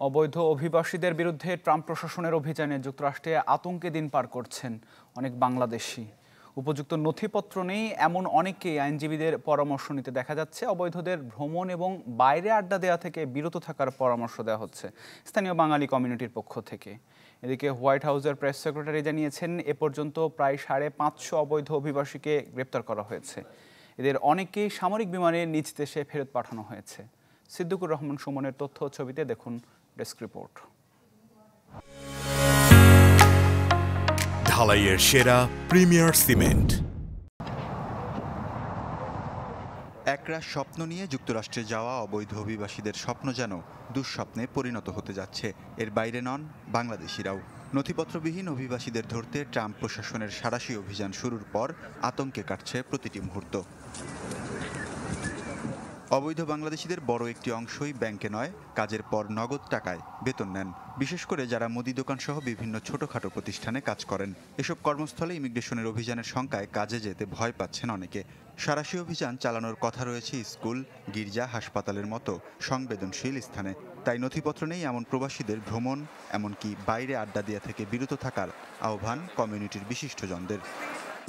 অবৈধ অভিবাসীদের বিরুদ্ধে ট্রাম্প প্রশাসনের অভিযানে যুক্তরাষ্ট্রে আতঙ্কে দিন পার করছেন অনেক বাংলাদেশি। উপযুক্ত নথিপত্র নেই এমন অনেকেই আইনজীবীদের পরামর্শ নিতে দেখা যাচ্ছে। অবৈধদের ভ্রমণ এবং বাইরে আড্ডা দেওয়া থেকে বিরত থাকার পরামর্শ দেওয়া হচ্ছে স্থানীয় বাঙালি কমিউনিটির পক্ষ থেকে। এদিকে হোয়াইট হাউসের প্রেস সেক্রেটারি জানিয়েছেন, এ পর্যন্ত প্রায় 550 অবৈধ অভিবাসীকে গ্রেপ্তার করা হয়েছে। এদের অনেকেই সামরিক বিমানে নিজ দেশে ফেরত পাঠানো হয়েছে। সিদ্দিকুর রহমান সুমনের তথ্য ছবিতে দেখুন ডেস্ক রিপোর্ট। ঢালাইয়ের সেরা প্রিমিয়ার সিমেন্ট। একরাশ স্বপ্ন নিয়ে যুক্তরাষ্ট্রে যাওয়া অবৈধ অভিবাসীদের স্বপ্ন যেন দুঃস্বপ্নে পরিণত হতে যাচ্ছে। এর বাইরে নন বাংলাদেশিরাও। নথিপত্রবিহীন অভিবাসীদের ধরতে ট্রাম্প প্রশাসনের সাঁড়াশি অভিযান শুরুর পর আতঙ্কে কাটছে প্রতিটি মুহূর্ত। অবৈধ বাংলাদেশিদের বড় একটি অংশই ব্যাংকে নয়, কাজের পর নগদ টাকায় বেতন নেন। বিশেষ করে যারা মুদি দোকান সহ বিভিন্ন ছোটখাটো প্রতিষ্ঠানে কাজ করেন। এসব কর্মস্থলে ইমিগ্রেশনের অভিযানের শঙ্কায় কাজে যেতে ভয় পাচ্ছেন অনেকে। সাঁড়াশি অভিযান চালানোর কথা রয়েছে স্কুল, গির্জা, হাসপাতালের মতো সংবেদনশীল স্থানে। তাই নথিপত্র নেই এমন প্রবাসীদের ভ্রমণ, এমনকি বাইরে আড্ডা দেওয়া থেকে বিরত থাকার আহ্বান কমিউনিটির বিশিষ্টজনদের।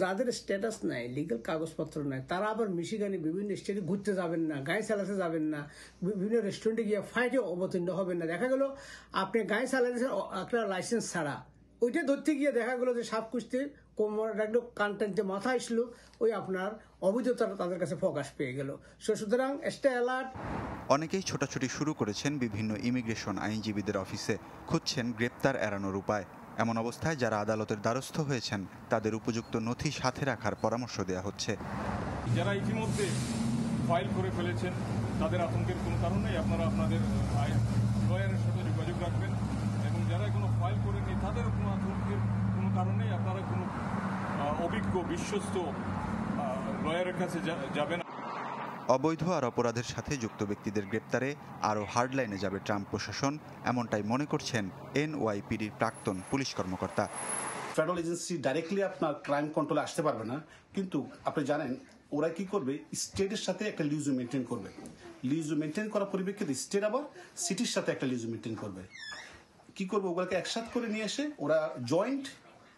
যাদের স্ট্যাটাস নাই, লিগ্যাল কাগজপত্র নাই, তারা আবার মিশিগানে বিভিন্ন স্টেটে ঘুরতে যাবেন না, গাড়ি চালাতে যাবেন না, বিভিন্ন রেস্টুরেন্টে গিয়ে ফাইটে অবতীর্ণ হবেন না। দেখা গেল আপনি গাড়ি চালাতে একটা লাইসেন্স ছাড়া, ওইটা ধরতে গিয়ে দেখা গেলো যে সাপ কুস্তি কোমর একদম কানটানতে মাথা আসলো, ওই আপনার অবৈধতাটা তাদের কাছে প্রকাশ পেয়ে গেল। সুতরাং স্টে অ্যালার্ট। অনেকেই ছোটাছুটি শুরু করেছেন বিভিন্ন ইমিগ্রেশন আইনজীবীদের অফিসে, খুঁজছেন গ্রেপ্তার এড়ানোর উপায়। এমন অবস্থায় যারা আদালতের দ্বারস্থ হয়েছেন তাদের উপযুক্ত নথি সাথে রাখার পরামর্শ দেওয়া হচ্ছে। যারা ইতিমধ্যে ফাইল করে ফেলেছেন তাদের আতঙ্কের কোনো কারণ নেই, আপনারা আপনাদের লয়ারের সাথে যোগাযোগ রাখবেন। এবং যারা কোনো ফাইল করেনি তাদের কোনো আতঙ্কের কোনো কারণ নেই, আপনারা কোনো অভিজ্ঞ বিশ্বস্ত লয়ারের কাছে যাবেন। অবৈধ আর অপরাধের সাথে যুক্ত ব্যক্তিদের গ্রেপ্তারে আরও হার্ডলাইনে যাবে ট্রাম্প প্রশাসন, এমনটাই মনে করছেন এনওয়াইপিডির প্রাক্তন পুলিশ কর্মকর্তা। ফেডারেল এজেন্সি ডাইরেক্টলি আপনার ক্রাইম কন্ট্রোলে আসতে পারবে না, কিন্তু আপনি জানেন ওরা কি করবে, স্টেটের সাথে একটা লিজু মেনটেন করবে। লিজু মেনটেন করার পরিপ্রেক্ষিতে স্টেট আবার সিটির সাথে একটা লিজু মেনটেন করবে। কি করবে, ওগুলোকে একসাথে করে নিয়ে এসে ওরা জয়েন্ট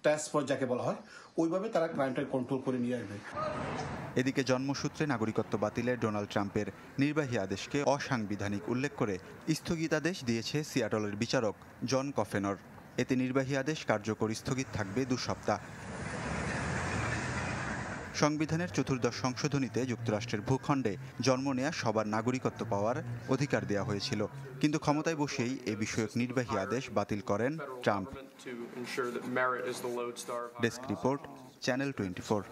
টাস্ক ফোর্স যাকে বলা হয়, ওইভাবে তারা ক্রাইমটা কন্ট্রোল করে নিয়ে আসবে। এদিকে জন্মসূত্রে নাগরিকত্ব বাতিলে ডোনাল্ড ট্রাম্পের নির্বাহী আদেশকে অসাংবিধানিক উল্লেখ করে স্থগিতাদেশ দিয়েছে সিয়াটলের বিচারক জন কফেনর। এতে নির্বাহী আদেশ কার্যকর স্থগিত থাকবে 2 সপ্তাহ। সংবিধানের 14th সংশোধনীতে যুক্তরাষ্ট্রের ভূখণ্ডে জন্ম নেয়া সবার নাগরিকত্ব পাওয়ার অধিকার দেওয়া হয়েছিল, কিন্তু ক্ষমতায় বসেই এ বিষয়ক নির্বাহী আদেশ বাতিল করেন ট্রাম্প। Desk report, channel 24।